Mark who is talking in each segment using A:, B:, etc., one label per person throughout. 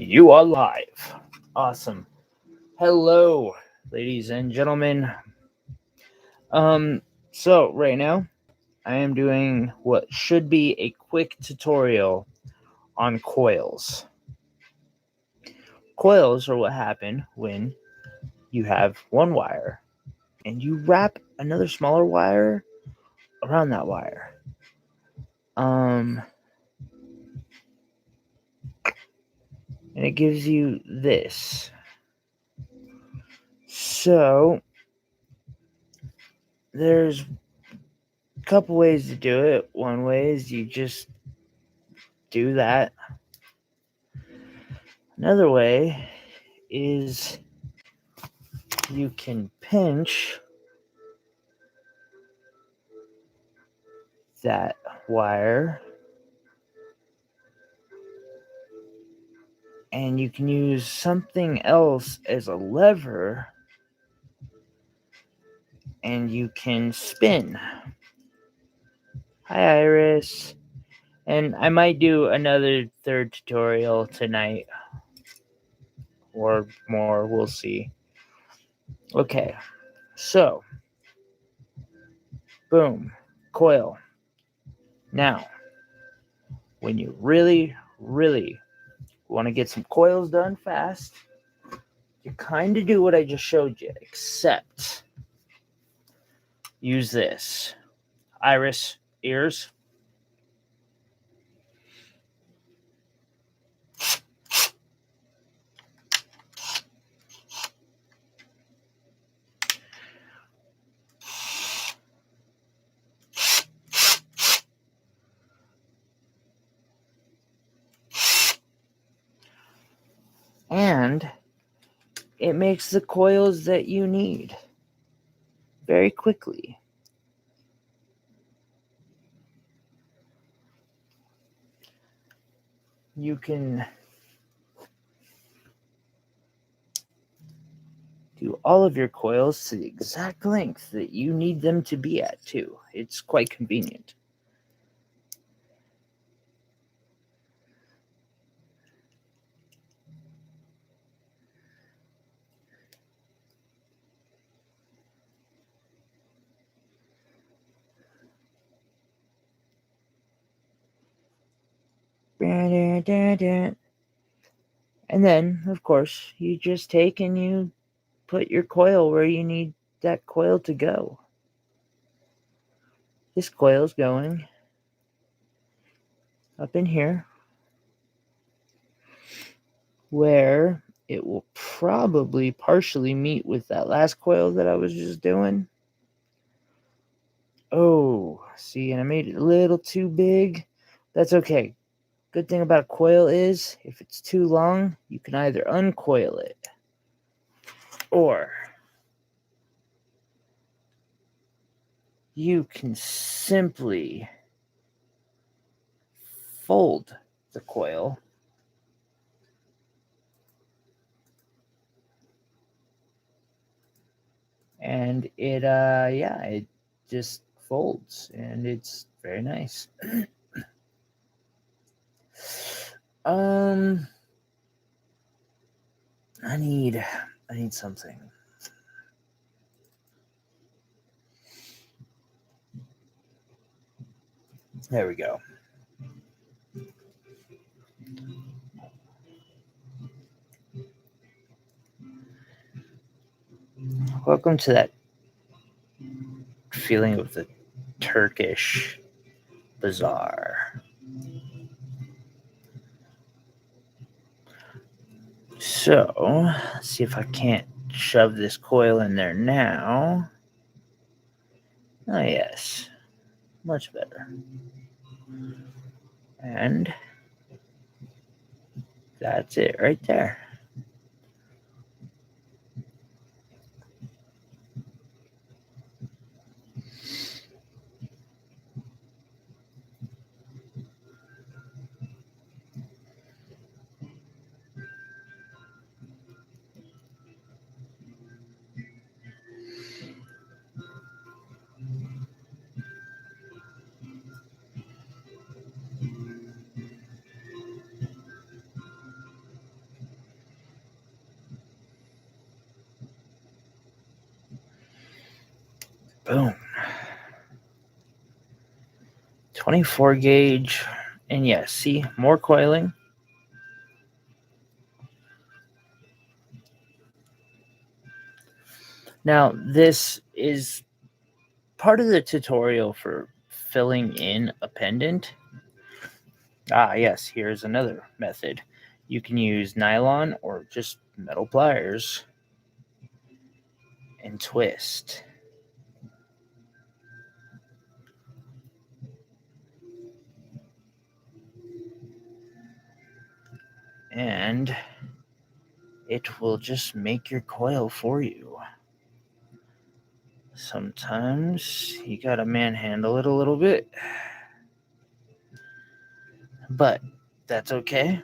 A: You are live. Awesome. Hello, ladies and gentlemen. So right now I am doing what should be a quick tutorial on coils. Coils are what happen when you have one wire and you wrap another smaller wire around that wire. And it gives you this. So there's a couple ways to do it. One way is you just do that. Another way is you can pinch that wire and you can use something else as a lever and you can spin. Hi, Iris. And I might do another third tutorial tonight or more. We'll see. Okay, so boom, coil. Now, when you really want to get some coils done fast, you kind of do what I just showed you, except use this. Iris, ears. And it makes the coils that you need very quickly. You can do all of your coils to the exact length that you need them to be at, too. It's quite convenient. And then, of course, you just take and you put your coil where you need that coil to go. This coil is going up in here where it will probably partially meet with that last coil that I was just doing. Oh, see, and I made it a little too big. That's okay. Good thing about a coil is if it's too long, you can either uncoil it or you can simply fold the coil and it just folds and it's very nice. I need something. There we go. Welcome to that feeling of the Turkish bazaar. So, let's see if I can't shove this coil in there now. Oh, yes. Much better. And that's it right there. Boom. 24 gauge. And yes, see, more coiling. Now, this is part of the tutorial for filling in a pendant. Ah, yes, here's another method. You can use nylon or just metal pliers and twist. And it will just make your coil for you. Sometimes you gotta manhandle it a little bit, but that's okay.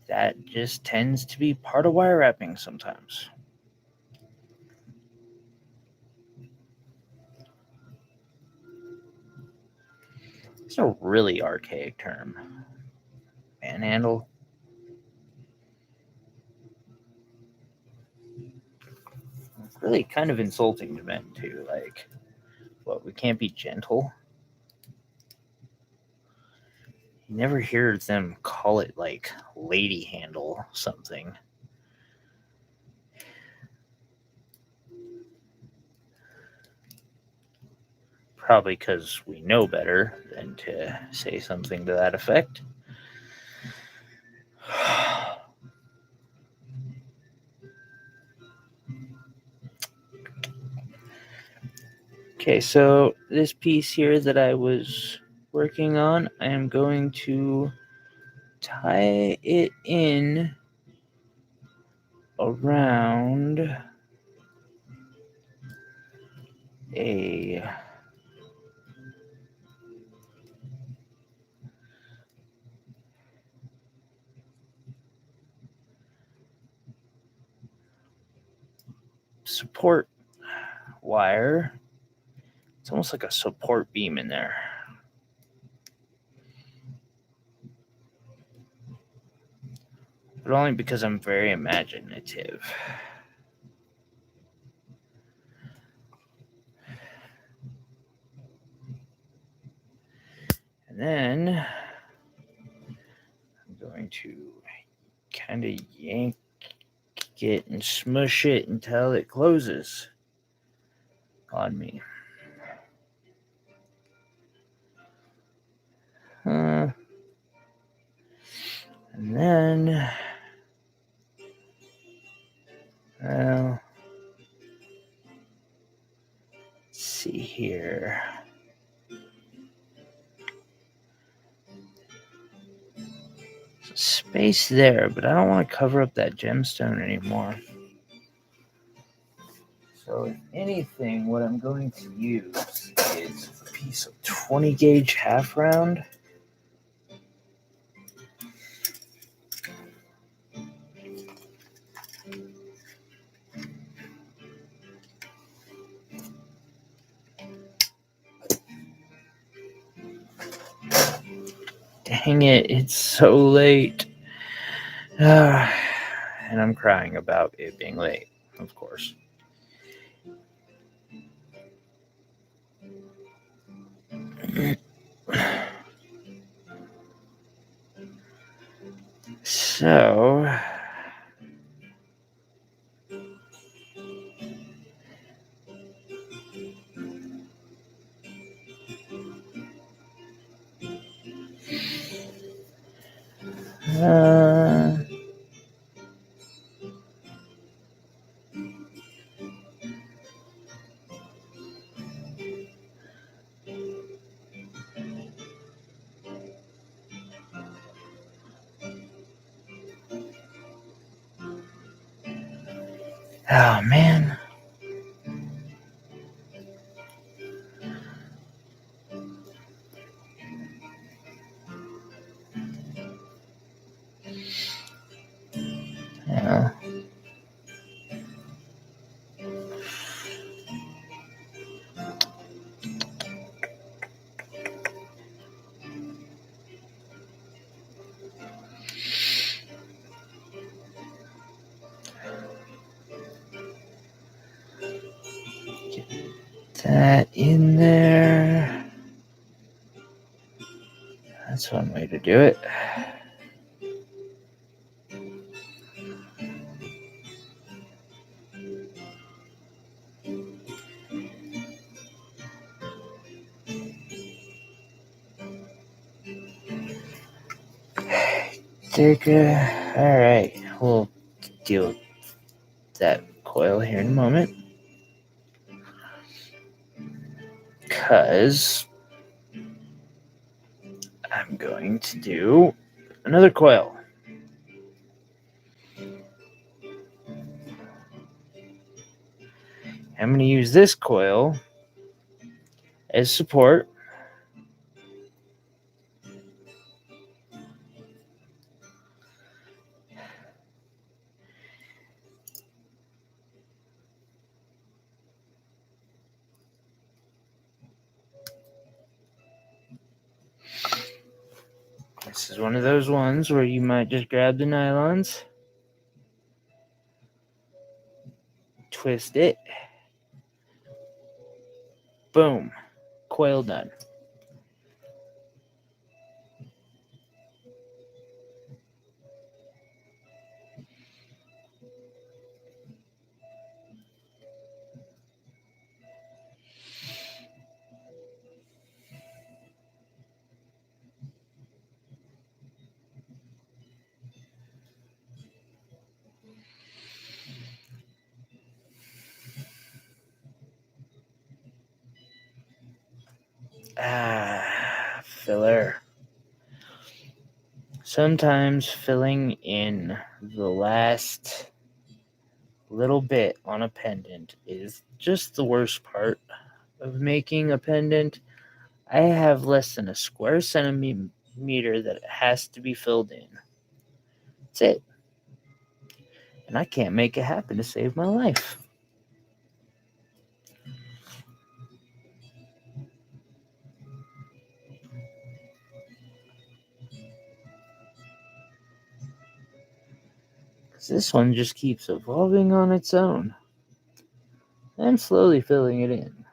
A: That just tends to be part of wire wrapping sometimes. It's a really archaic term. Manhandle. Really kind of insulting to men too. Like, what, we can't be gentle? You never hear them call it like lady handle something. Probably because we know better than to say something to that effect. Okay, so this piece here that I was working on, I am going to tie it in around a support wire. It's almost like a support beam in there. But only because I'm very imaginative. And then I'm going to kind of yank it and smush it until it closes on me. And then, well, let's see here. There's space there, but I don't want to cover up that gemstone anymore. So if anything, what I'm going to use is a piece of 20 gauge half round. Dang it, it's so late. And I'm crying about it being late, of course. So, oh man. Yeah. that in there. That's one way to do it. All right, we'll deal with that coil here in a moment. Because I'm going to do another coil. I'm going to use this coil as support. This is one of those ones where you might just grab the nylons, twist it, boom, coil done. Filler. Sometimes filling in the last little bit on a pendant is just the worst part of making a pendant. I have less than a square centimeter that has to be filled in. That's it. And I can't make it happen to save my life. This one just keeps evolving on its own. I'm slowly filling it in.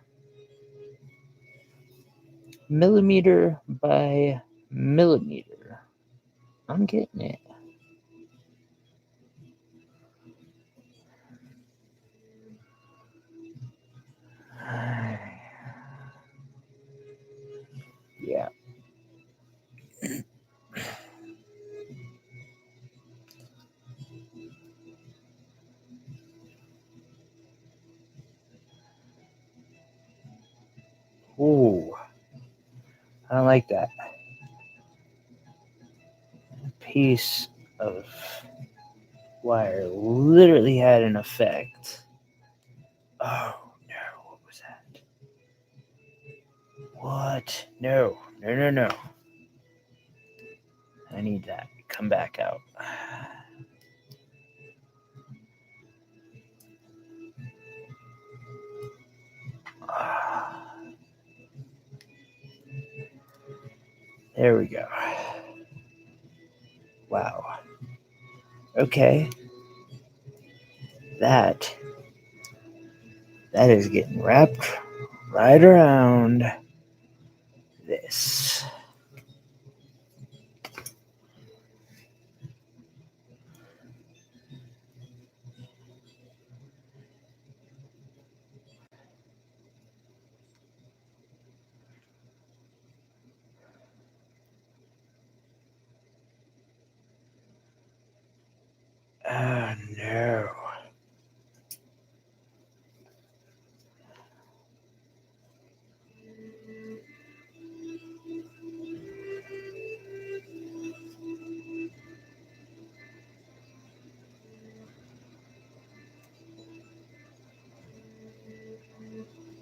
A: Millimeter by millimeter. I'm getting it. Yeah. Ooh. I don't like that. A piece of wire literally had an effect. Oh, no. What was that? What? No. No. I need that. Come back out. There we go. Wow. Okay. That is getting wrapped right around this. Oh no.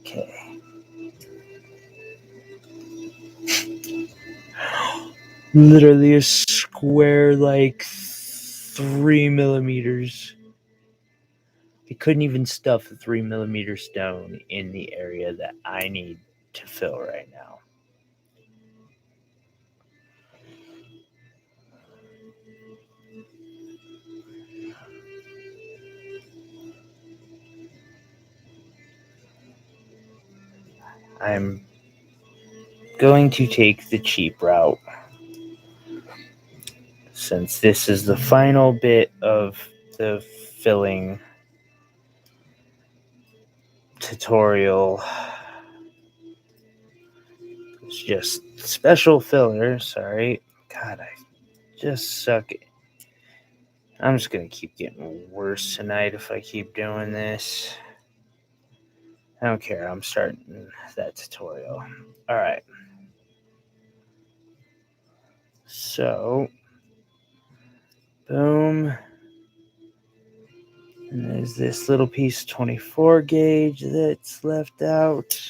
A: Okay. Literally a square like 3 millimeters. It couldn't even stuff a 3 millimeter stone in the area that I need to fill right now. I'm going to take the cheap route, since this is the final bit of the filling tutorial. It's just special filler, sorry. God, I just suck. I'm just gonna keep getting worse tonight if I keep doing this. I don't care, I'm starting that tutorial. Alright. So, boom. And there's this little piece 24 gauge that's left out.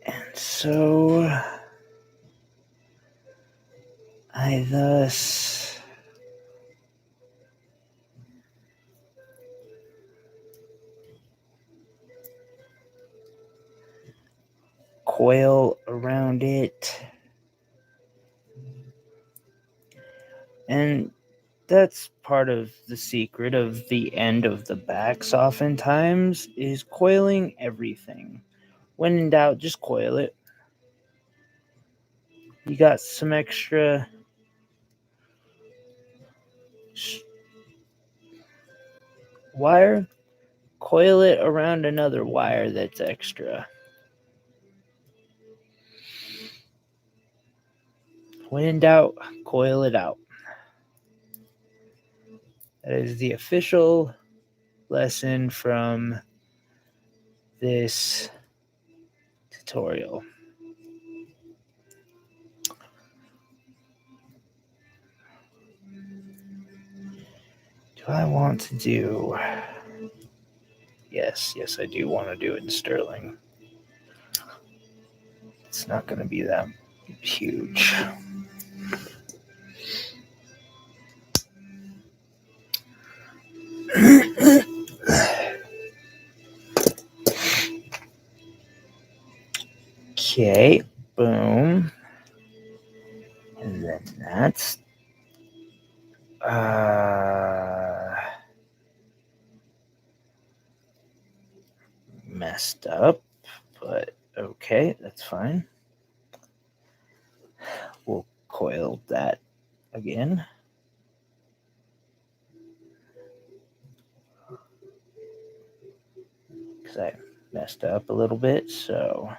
A: And so I thus coil around it. And that's part of the secret of the end of the backs oftentimes, is coiling everything. When in doubt, just coil it. You got some extra wire, coil it around another wire that's extra. When in doubt, coil it out. That is the official lesson from this tutorial. Do I want to do... Yes, I do want to do it in sterling. It's not going to be that huge. Okay, boom. And then that's messed up, but okay, that's fine. We'll coil that again. Because I messed up a little bit, so...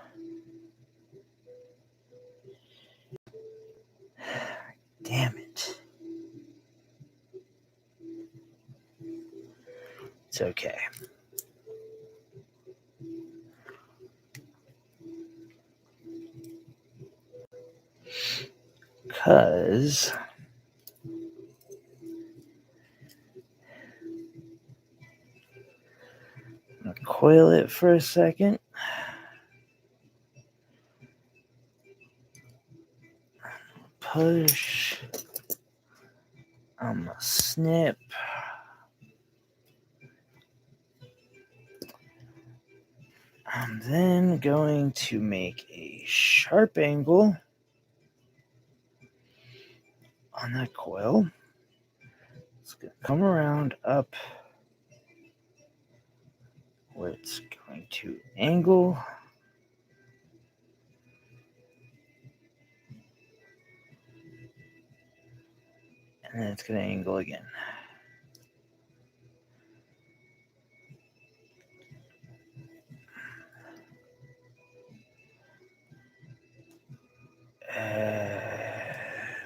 A: Damn it. It's okay. Because I'm going to coil it for a second. Push. I'm going to snip. I'm then going to make a sharp angle on that coil. It's going to come around up where it's going to angle. And then it's going to angle again.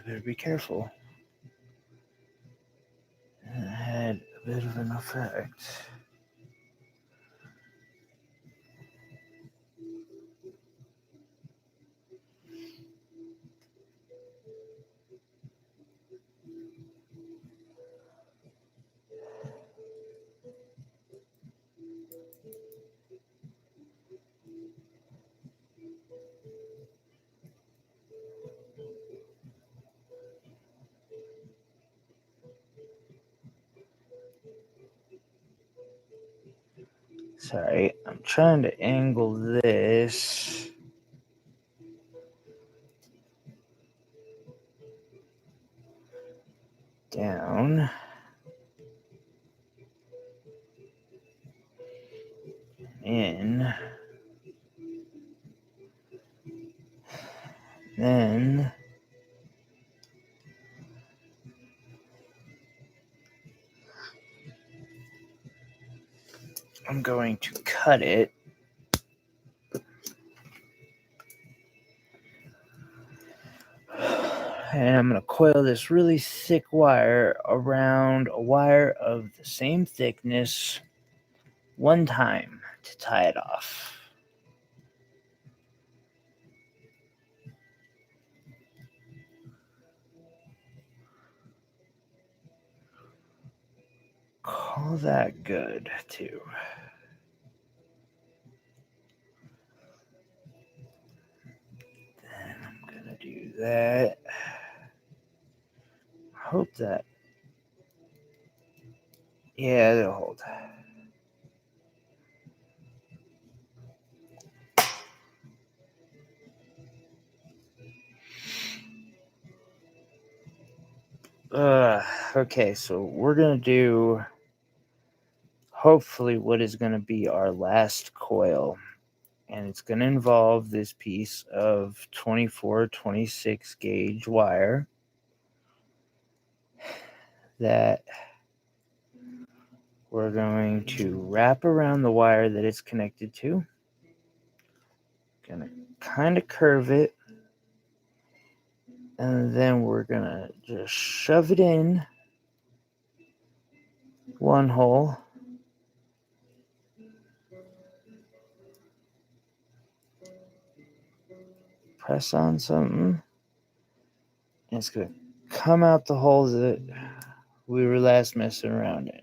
A: Better be careful. It had a bit of an effect. Sorry, I'm trying to angle this down. in. Then I'm going to cut it. And I'm going to coil this really thick wire around a wire of the same thickness one time to tie it off. Call that good, too. Then I'm going to do that. Hope that. Yeah, it'll hold. Okay, so we're going to do hopefully what is going to be our last coil. And it's going to involve this piece of 24-26 gauge wire that we're going to wrap around the wire that it's connected to. Going to kind of curve it. And then we're going to just shove it in one hole. Press on something. And it's going to come out the holes that we were last messing around in.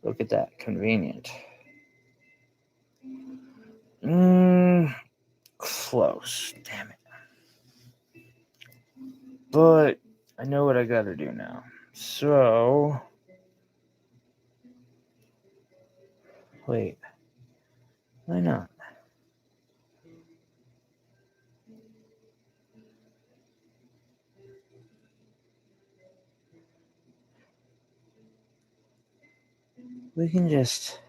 A: Look at that. Convenient. Close. Damn it. But I know what I got to do now. So, wait. Why not? We can just...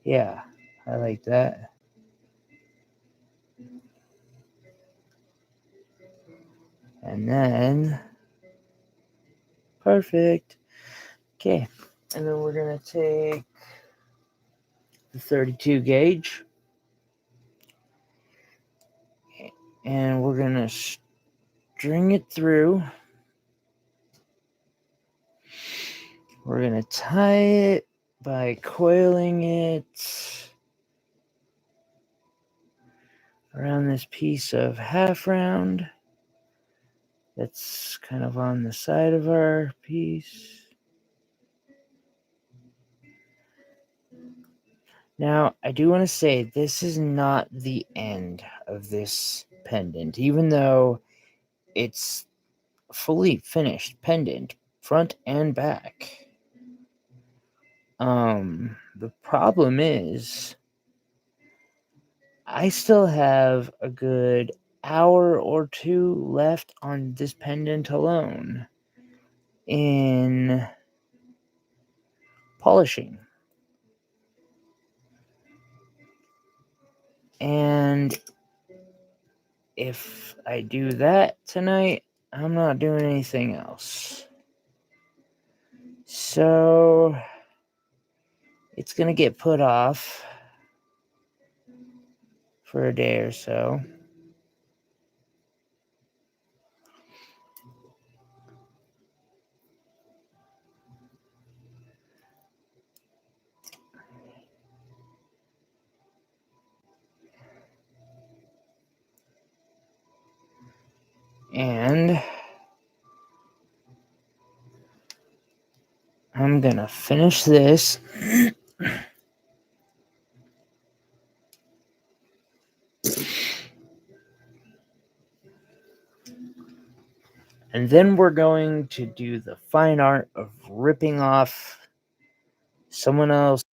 A: Yeah, I like that. And then... Perfect. Okay. And then we're going to take the 32 gauge. And we're going to string it through. We're going to tie it by coiling it around this piece of half round that's kind of on the side of our piece. Now, I do want to say this is not the end of this pendant, even though it's fully finished pendant, front and back. The problem is I still have a good hour or two left on this pendant alone in polishing. And if I do that tonight, I'm not doing anything else. So it's going to get put off for a day or so. And I'm going to finish this. And then we're going to do the fine art of ripping off someone else's.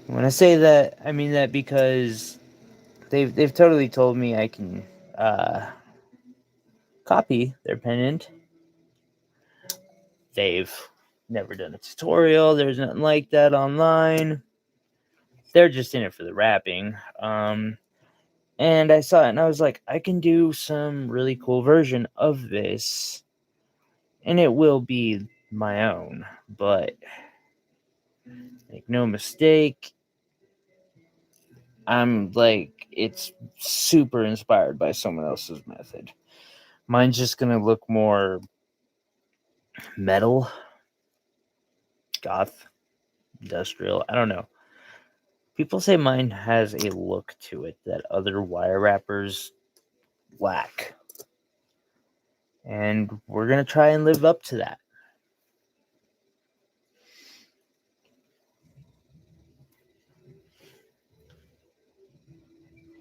A: When I say that, I mean that because they've totally told me I can copy their pendant. They've Never done a tutorial. There's nothing like that online. They're just in it for the wrapping. And I saw it and I was like, I can do some really cool version of this. And it will be my own. But make no mistake, I'm like, it's super inspired by someone else's method. Mine's just going to look more metal, goth, industrial. I don't know. People say mine has a look to it that other wire wrappers lack. And we're going to try and live up to that.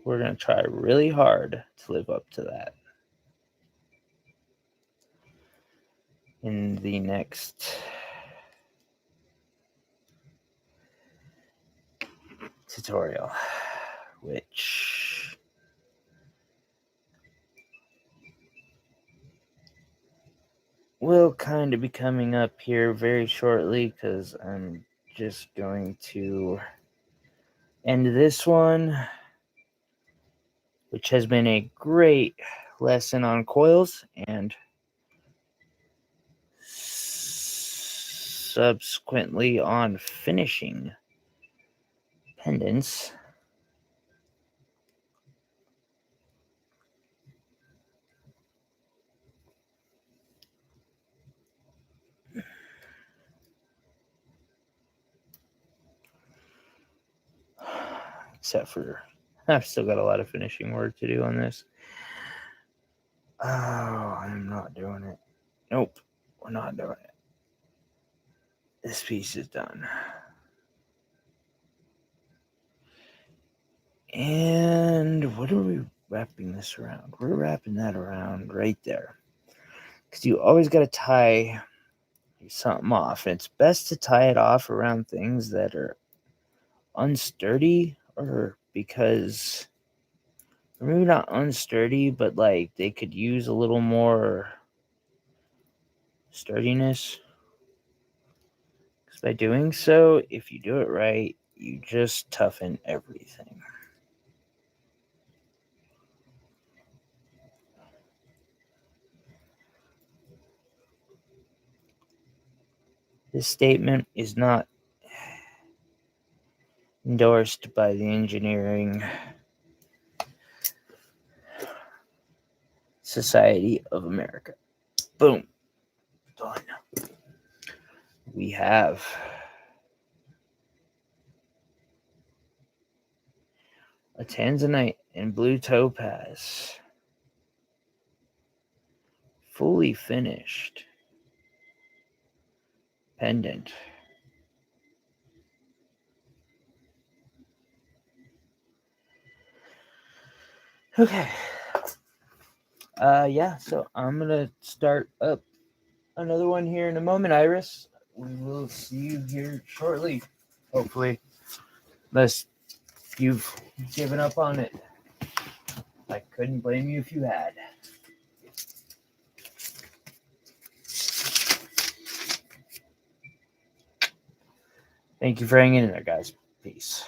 A: We're going to try really hard to live up to that in the next tutorial, which will kind of be coming up here very shortly because I'm just going to end this one, which has been a great lesson on coils and subsequently on finishing pendants. Except for I've still got a lot of finishing work to do on this. Oh, I'm not doing it. Nope, we're not doing it. This piece is done. And what are we wrapping this around? We're wrapping that around right there. Because you always got to tie something off. And it's best to tie it off around things that are unsturdy, or because, or maybe not unsturdy, but like they could use a little more sturdiness. Because by doing so, if you do it right, you just toughen everything. This statement is not endorsed by the Engineering Society of America. Boom. Done. We have a tanzanite and blue topaz, fully finished pendant. Okay. Yeah, so I'm gonna start up another one here in a moment, Iris. We will see you here shortly, hopefully. Unless you've given up on it. I couldn't blame you if you had. Thank you for hanging in there, guys. Peace.